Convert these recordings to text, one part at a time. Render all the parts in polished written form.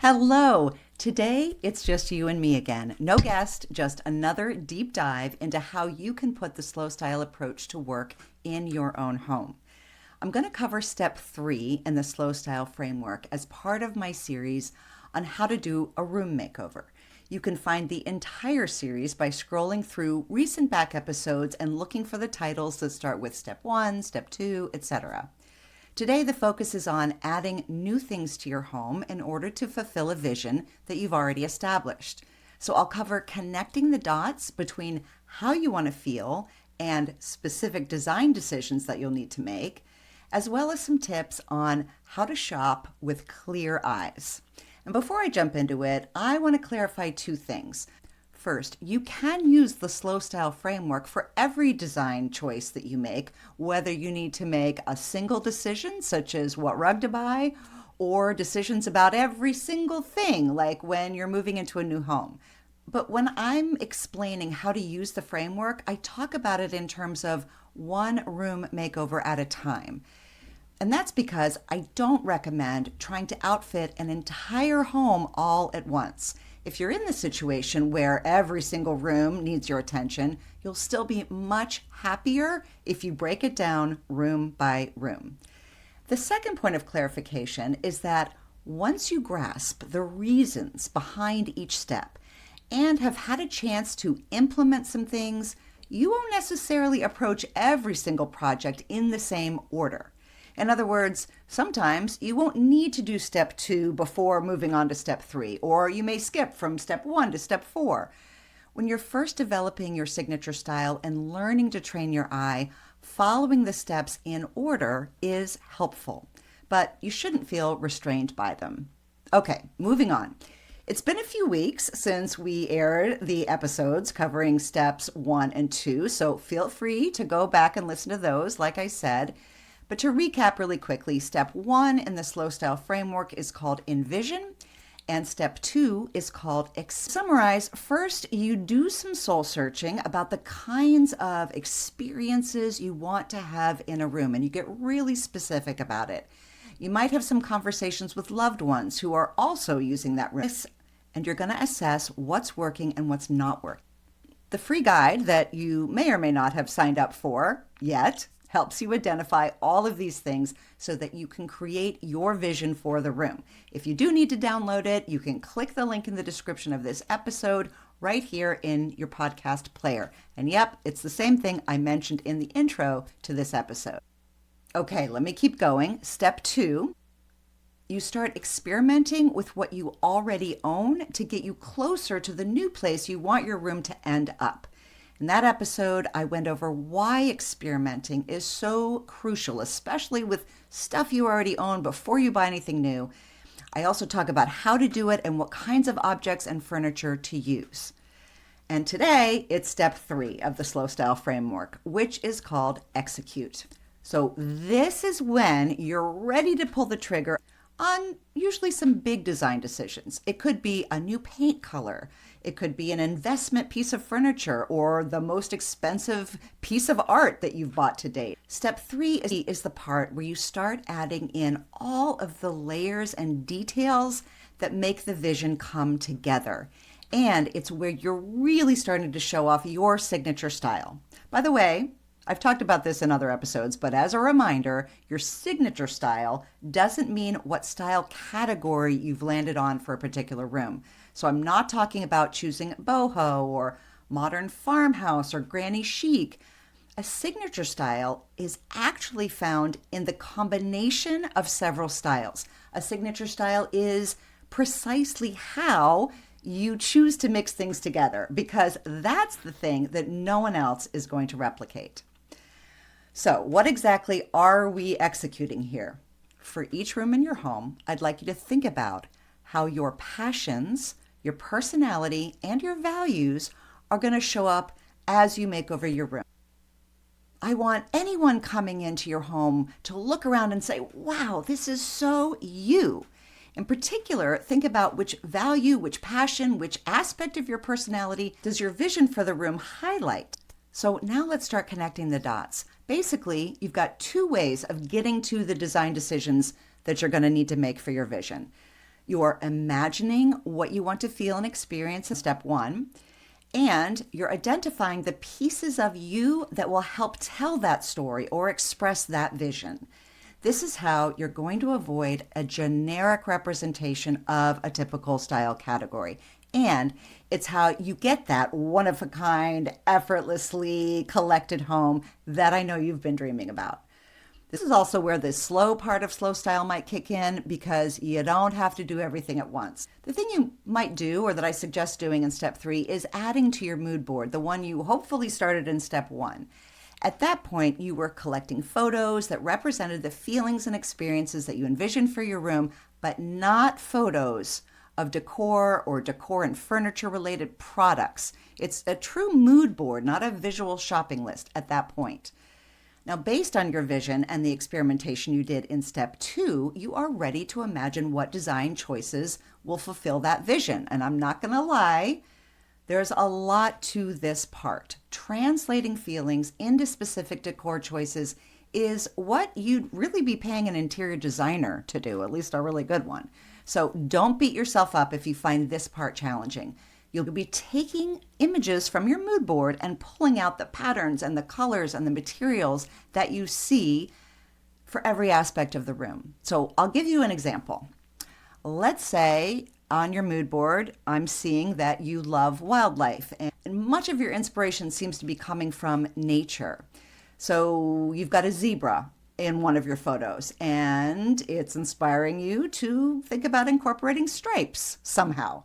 Hello! Today it's just you and me again. No guest, just another deep dive into how you can put the slow style approach to work in your own home. I'm going to cover step 3 in the slow style framework as part of my series on how to do a room makeover. You can find the entire series by scrolling through recent back episodes and looking for the titles that start with step 1, step 2, etc. Today, the focus is on adding new things to your home in order to fulfill a vision that you've already established. So I'll cover connecting the dots between how you want to feel and specific design decisions that you'll need to make, as well as some tips on how to shop with clear eyes. And before I jump into it, I want to clarify two things. First, you can use the slow style framework for every design choice that you make, whether you need to make a single decision, such as what rug to buy, or decisions about every single thing, like when you're moving into a new home. But when I'm explaining how to use the framework, I talk about it in terms of one room makeover at a time. And that's because I don't recommend trying to outfit an entire home all at once. If you're in the situation where every single room needs your attention, you'll still be much happier if you break it down room by room. The second point of clarification is that once you grasp the reasons behind each step and have had a chance to implement some things, you won't necessarily approach every single project in the same order. In other words, sometimes you won't need to do step 2 before moving on to step 3, or you may skip from step 1 to step 4. When you're first developing your signature style and learning to train your eye, following the steps in order is helpful, but you shouldn't feel restrained by them. Okay, moving on. It's been a few weeks since we aired the episodes covering steps 1 and 2, so feel free to go back and listen to those, like I said. But to recap really quickly, step 1 in the slow style framework is called envision, and step 2 is called summarize. First, you do some soul searching about the kinds of experiences you want to have in a room, and you get really specific about it. You might have some conversations with loved ones who are also using that room, and you're going to assess what's working and what's not working. The free guide that you may or may not have signed up for yet helps you identify all of these things so that you can create your vision for the room. If you do need to download it, you can click the link in the description of this episode right here in your podcast player. And yep, it's the same thing I mentioned in the intro to this episode. Okay, let me keep going. Step 2, you start experimenting with what you already own to get you closer to the new place you want your room to end up. In that episode, I went over why experimenting is so crucial, especially with stuff you already own before you buy anything new. I also talk about how to do it and what kinds of objects and furniture to use. And today, it's step 3 of the slow style framework, which is called execute. So this is when you're ready to pull the trigger on usually some big design decisions. It could be a new paint color. It could be an investment piece of furniture or the most expensive piece of art that you've bought to date. Step 3 is the part where you start adding in all of the layers and details that make the vision come together. And it's where you're really starting to show off your signature style. By the way, I've talked about this in other episodes, but as a reminder, your signature style doesn't mean what style category you've landed on for a particular room. So I'm not talking about choosing boho or modern farmhouse or granny chic. A signature style is actually found in the combination of several styles. A signature style is precisely how you choose to mix things together, because that's the thing that no one else is going to replicate. So what exactly are we executing here? For each room in your home, I'd like you to think about how your passions, your personality, and your values are going to show up as you make over your room. I want anyone coming into your home to look around and say, wow, this is so you. In particular, think about which value, which passion, which aspect of your personality does your vision for the room highlight. So now let's start connecting the dots. Basically, you've got two ways of getting to the design decisions that you're going to need to make for your vision. You're imagining what you want to feel and experience in step one, and you're identifying the pieces of you that will help tell that story or express that vision. This is how you're going to avoid a generic representation of a typical style category. And it's how you get that one-of-a-kind, effortlessly collected home that I know you've been dreaming about. This is also where the slow part of slow style might kick in, because you don't have to do everything at once. The thing you might do, or that I suggest doing in step 3, is adding to your mood board, the one you hopefully started in step 1. At that point, you were collecting photos that represented the feelings and experiences that you envisioned for your room, but not photos of decor or decor and furniture related products. It's a true mood board, not a visual shopping list at that point. Now, based on your vision and the experimentation you did in step 2, you are ready to imagine what design choices will fulfill that vision. And I'm not going to lie, there's a lot to this part. Translating feelings into specific decor choices is what you'd really be paying an interior designer to do, at least a really good one. So don't beat yourself up if you find this part challenging. You'll be taking images from your mood board and pulling out the patterns and the colors and the materials that you see for every aspect of the room. So I'll give you an example. Let's say on your mood board, I'm seeing that you love wildlife, and much of your inspiration seems to be coming from nature. So you've got a zebra in one of your photos, and it's inspiring you to think about incorporating stripes somehow.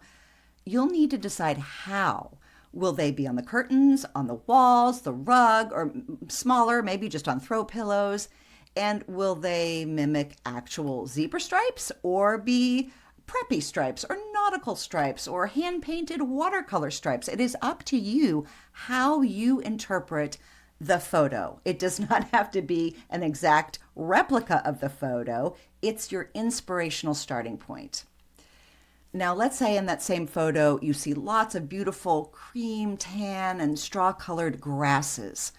You'll need to decide how. Will they be on the curtains, on the walls, the rug, or smaller, maybe just on throw pillows? And will they mimic actual zebra stripes, or be preppy stripes or nautical stripes or hand-painted watercolor stripes? It is up to you how you interpret the photo. It does not have to be an exact replica of the photo. It's your inspirational starting point. Now, let's say in that same photo, you see lots of beautiful cream, tan, and straw-colored grasses,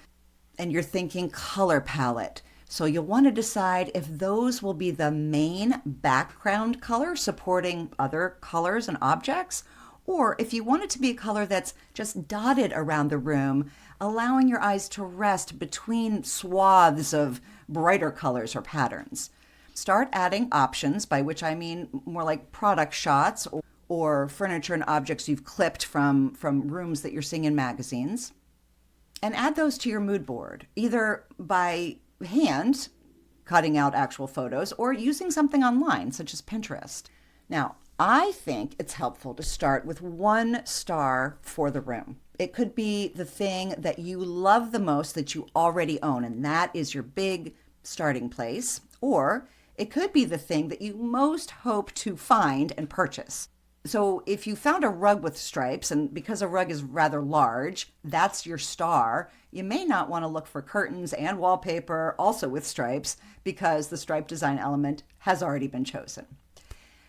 and you're thinking color palette. So you'll want to decide if those will be the main background color supporting other colors and objects, or if you want it to be a color that's just dotted around the room, allowing your eyes to rest between swaths of brighter colors or patterns. Start adding options, by which I mean more like product shots or furniture and objects you've clipped from rooms that you're seeing in magazines, and add those to your mood board, either by hand, cutting out actual photos, or using something online, such as Pinterest. Now, I think it's helpful to start with 1 star for the room. It could be the thing that you love the most that you already own, and that is your big starting place. Or it could be the thing that you most hope to find and purchase. So if you found a rug with stripes, and because a rug is rather large, that's your star, you may not want to look for curtains and wallpaper also with stripes, because the stripe design element has already been chosen.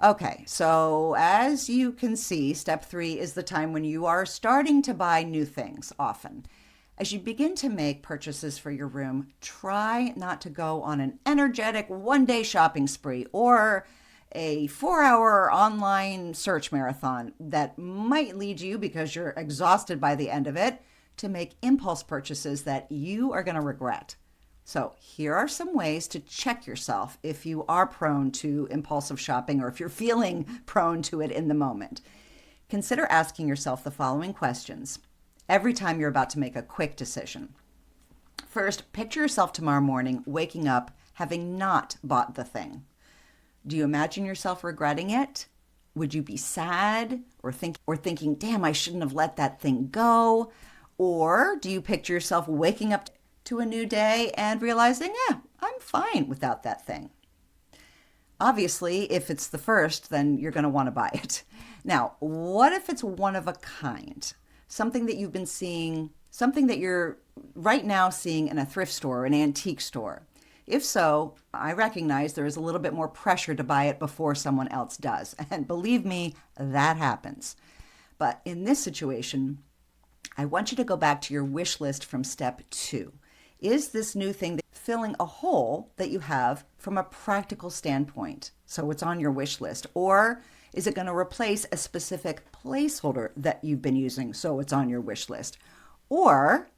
Okay, so as you can see, step 3 is the time when you are starting to buy new things often. As you begin to make purchases for your room, try not to go on an energetic one-day shopping spree or a 4-hour online search marathon that might lead you, because you're exhausted by the end of it, to make impulse purchases that you are going to regret. So here are some ways to check yourself if you are prone to impulsive shopping, or if you're feeling prone to it in the moment. Consider asking yourself the following questions every time you're about to make a quick decision. First, picture yourself tomorrow morning waking up having not bought the thing. Do you imagine yourself regretting it? Would you be sad or thinking, damn, I shouldn't have let that thing go? Or do you picture yourself waking up to a new day and realizing, I'm fine without that thing? Obviously, if it's the first, then you're going to want to buy it. Now, what if it's one of a kind? Something that you've been seeing, something that you're right now seeing in a thrift store or an antique store. If so, I recognize there is a little bit more pressure to buy it before someone else does. And believe me, that happens. But in this situation, I want you to go back to your wish list from step 2. Is this new thing filling a hole that you have from a practical standpoint? So it's on your wish list. Or Is it going to replace a specific placeholder that you've been using so it's on your wish list? Or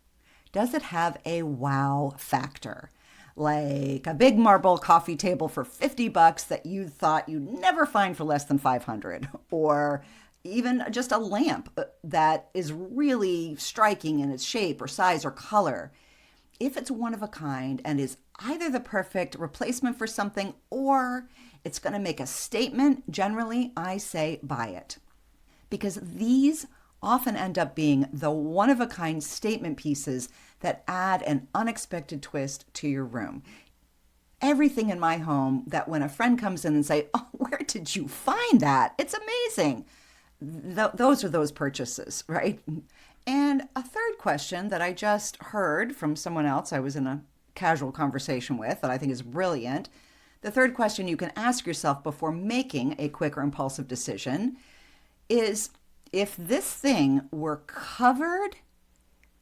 does it have a wow factor? Like a big marble coffee table for $50 that you thought you'd never find for less than 500, or even just a lamp that is really striking in its shape or size or color. If it's one of a kind and is either the perfect replacement for something or it's going to make a statement, generally I say buy it. Because these often end up being the one of a kind statement pieces that add an unexpected twist to your room. Everything in my home that when a friend comes in and say, "Oh, where did you find that? It's amazing." Those are those purchases, right? And a third question that I just heard from someone else I was in a casual conversation with that I think is brilliant. The third question you can ask yourself before making a quick or impulsive decision is, if this thing were covered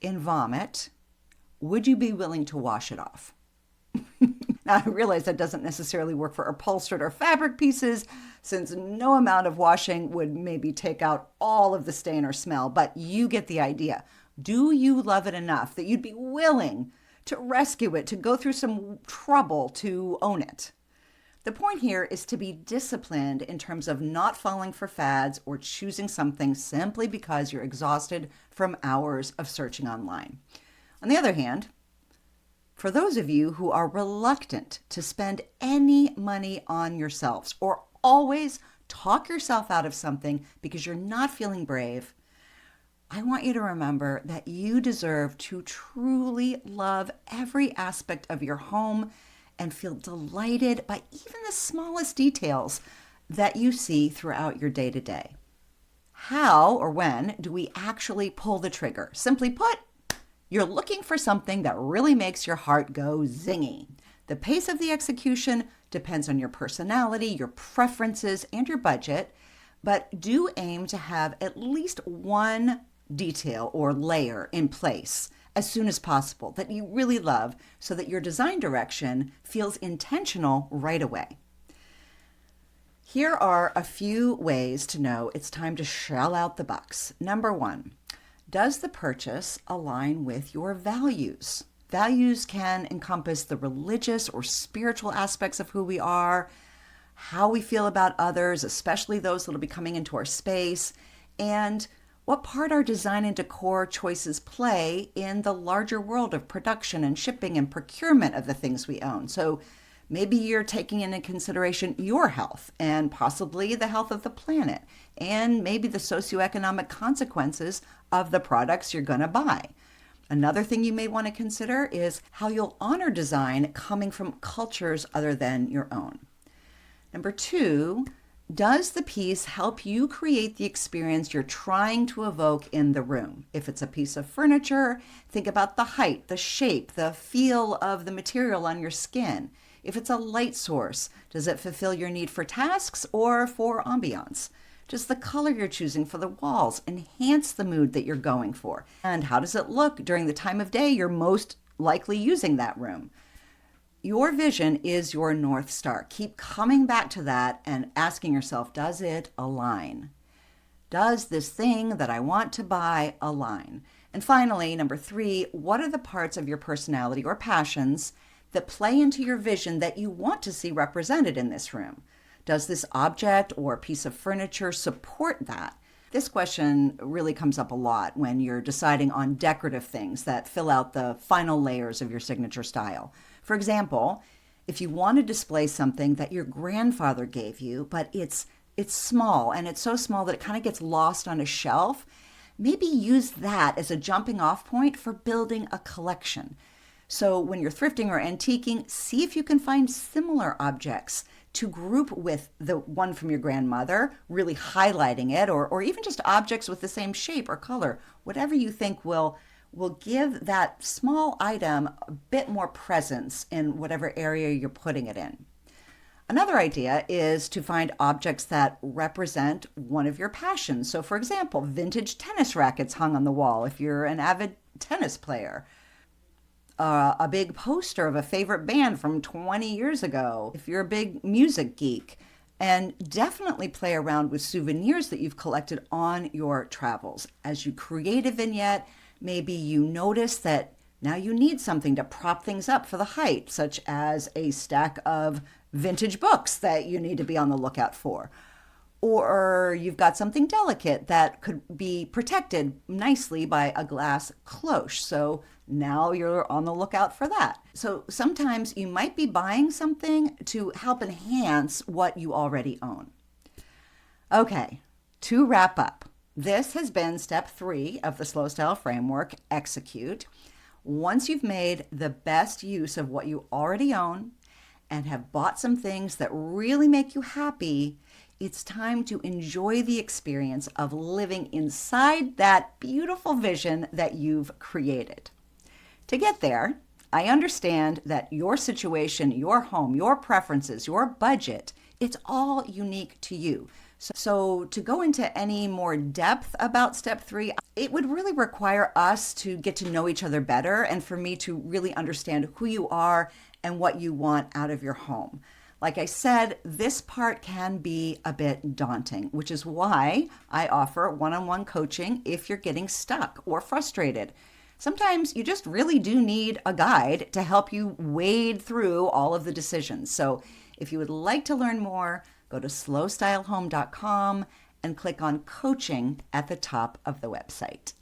in vomit, would you be willing to wash it off? Now, I realize that doesn't necessarily work for upholstered or fabric pieces, since no amount of washing would maybe take out all of the stain or smell, but you get the idea. Do you love it enough that you'd be willing to rescue it, to go through some trouble to own it? The point here is to be disciplined in terms of not falling for fads or choosing something simply because you're exhausted from hours of searching online. On the other hand, for those of you who are reluctant to spend any money on yourselves or always talk yourself out of something because you're not feeling brave, I want you to remember that you deserve to truly love every aspect of your home and feel delighted by even the smallest details that you see throughout your day-to-day. How or when do we actually pull the trigger? Simply put, you're looking for something that really makes your heart go zingy. The pace of the execution depends on your personality, your preferences, and your budget, but do aim to have at least one detail or layer in place as soon as possible that you really love so that your design direction feels intentional right away. Here are a few ways to know it's time to shell out the bucks. Number one, does the purchase align with your values? Values can encompass the religious or spiritual aspects of who we are, how we feel about others, especially those that will be coming into our space, and what part our design and decor choices play in the larger world of production and shipping and procurement of the things we own. So maybe you're taking into consideration your health and possibly the health of the planet, and maybe the socioeconomic consequences of the products you're going to buy. Another thing you may want to consider is how you'll honor design coming from cultures other than your own. Number two, does the piece help you create the experience you're trying to evoke in the room? If it's a piece of furniture, think about the height, the shape, the feel of the material on your skin. If it's a light source, does it fulfill your need for tasks or for ambiance? Does the color you're choosing for the walls enhance the mood that you're going for? And how does it look during the time of day you're most likely using that room? Your vision is your North Star. Keep coming back to that and asking yourself, does it align? Does this thing that I want to buy align? And finally, number three, what are the parts of your personality or passions that play into your vision that you want to see represented in this room? Does this object or piece of furniture support that? This question really comes up a lot when you're deciding on decorative things that fill out the final layers of your signature style. For example, if you want to display something that your grandfather gave you, but it's small and it's so small that it kind of gets lost on a shelf, maybe use that as a jumping off point for building a collection. So when you're thrifting or antiquing, see if you can find similar objects to group with the one from your grandmother, really highlighting it, or even just objects with the same shape or color, whatever you think will give that small item a bit more presence in whatever area you're putting it in. Another idea is to find objects that represent one of your passions. So for example, vintage tennis rackets hung on the wall if you're an avid tennis player. A big poster of a favorite band from 20 years ago if you're a big music geek. And definitely play around with souvenirs that you've collected on your travels. As you create a vignette, maybe you notice that now you need something to prop things up for the hike, such as a stack of vintage books that you need to be on the lookout for. Or you've got something delicate that could be protected nicely by a glass cloche. So now you're on the lookout for that. So sometimes you might be buying something to help enhance what you already own. Okay, to wrap up, this has been step 3 of the Slow Style Framework, execute. Once you've made the best use of what you already own and have bought some things that really make you happy, it's time to enjoy the experience of living inside that beautiful vision that you've created. To get there, I understand that your situation, your home, your preferences, your budget, it's all unique to you. So to go into any more depth about step 3, it would really require us to get to know each other better and for me to really understand who you are and what you want out of your home. Like I said, this part can be a bit daunting, which is why I offer one-on-one coaching if you're getting stuck or frustrated. Sometimes you just really do need a guide to help you wade through all of the decisions. So if you would like to learn more, go to slowstylehome.com and click on coaching at the top of the website.